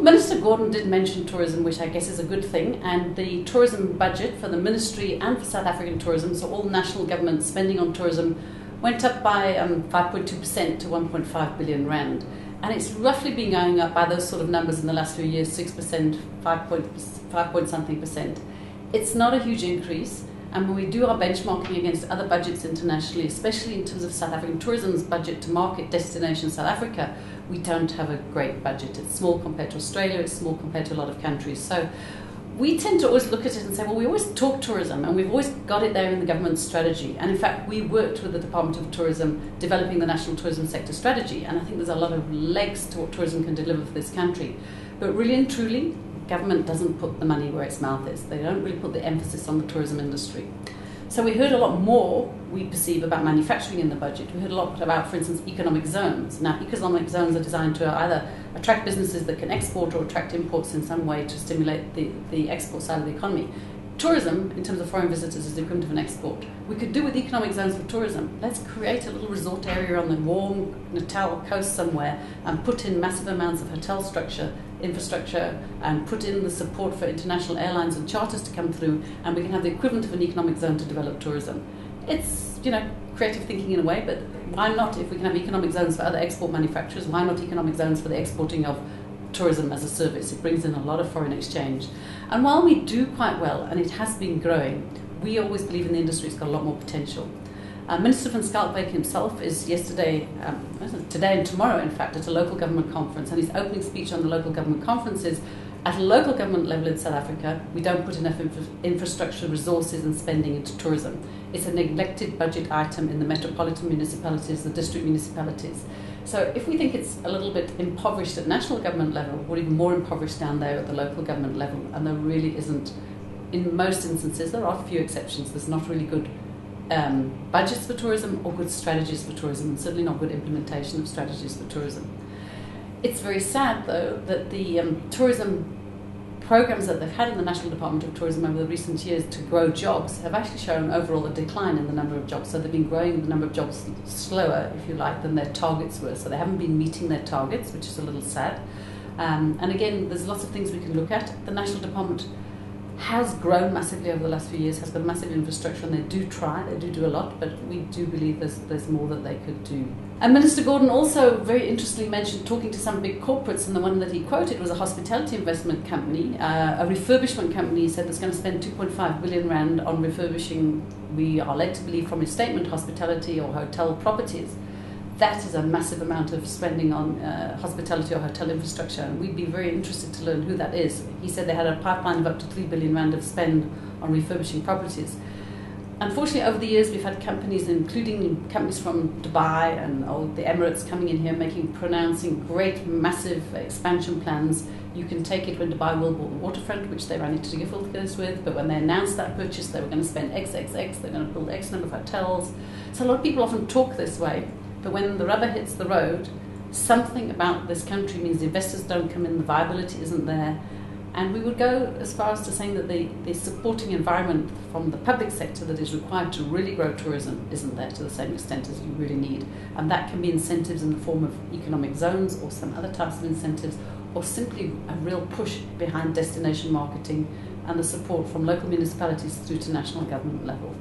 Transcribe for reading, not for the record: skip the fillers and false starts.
Minister Gordon did mention tourism, which I guess is a good thing, and the tourism budget for the Ministry and for South African tourism, so all national government spending on tourism, went up by 5.2% to 1.5 billion rand. And it's roughly been going up by those sort of numbers in the last few years, 6%, 5 point something percent. It's not a huge increase, and when we do our benchmarking against other budgets internationally, especially in terms of South African tourism's budget to market destination South Africa, we don't have a great budget. It's small compared to Australia, it's small compared to a lot of countries. So we tend to always look at it and say, well, we always talk tourism, and we've always got it there in the government strategy. And in fact, we worked with the Department of Tourism developing the National Tourism Sector Strategy, and I think there's a lot of legs to what tourism can deliver for this country. But really and truly, government doesn't put the money where its mouth is. They don't really put the emphasis on the tourism industry. So we heard a lot more, we perceive, about manufacturing in the budget. We heard a lot about, for instance, economic zones. Now, economic zones are designed to either attract businesses that can export or attract imports in some way to stimulate the export side of the economy. Tourism, in terms of foreign visitors, is the equivalent of an export. We could do with economic zones for tourism. Let's create a little resort area on the warm Natal coast somewhere and put in massive amounts of hotel infrastructure and put in the support for international airlines and charters to come through, and we can have the equivalent of an economic zone to develop tourism. It's, creative thinking in a way, but why not, if we can have economic zones for other export manufacturers, why not economic zones for the exporting of tourism as a service? It brings in a lot of foreign exchange. And while we do quite well, and it has been growing, we always believe in the industry it's got a lot more potential. Minister van Schalkwyk himself is today and tomorrow, in fact, at a local government conference, and his opening speech on the local government conference is, at a local government level in South Africa, we don't put enough infrastructure, resources and spending into tourism. It's a neglected budget item in the metropolitan municipalities, the district municipalities. So if we think it's a little bit impoverished at national government level, we're even more impoverished down there at the local government level, and there really isn't, in most instances, there are a few exceptions, there's not really good budgets for tourism or good strategies for tourism, and certainly not good implementation of strategies for tourism. It's very sad, though, that the tourism programs that they've had in the National Department of Tourism over the recent years to grow jobs have actually shown overall a decline in the number of jobs. So they've been growing the number of jobs slower, if you like, than their targets were. So they haven't been meeting their targets, which is a little sad. And again, there's lots of things we can look at. The National Department has grown massively over the last few years, has got massive infrastructure, and they do a lot, but we do believe there's more that they could do. And Minister Gordon also very interestingly mentioned talking to some big corporates, and the one that he quoted was a hospitality investment company, a refurbishment company. He said that's going to spend 2.5 billion rand on refurbishing, we are led to believe from his statement, hospitality or hotel properties. That is a massive amount of spending on hospitality or hotel infrastructure, and we'd be very interested to learn who that is. He said they had a pipeline of up to 3 billion rand of spend on refurbishing properties. Unfortunately, over the years, we've had companies, including companies from Dubai and the Emirates, coming in here pronouncing great, massive expansion plans. You can take it when Dubai World bought the waterfront, which they ran into difficulties with, but when they announced that purchase, they were going to spend XXX, they're going to build X number of hotels. So a lot of people often talk this way, but when the rubber hits the road, something about this country means the investors don't come in, the viability isn't there. And we would go as far as to saying that the supporting environment from the public sector that is required to really grow tourism isn't there to the same extent as you really need. And that can be incentives in the form of economic zones or some other types of incentives, or simply a real push behind destination marketing and the support from local municipalities through to national government level.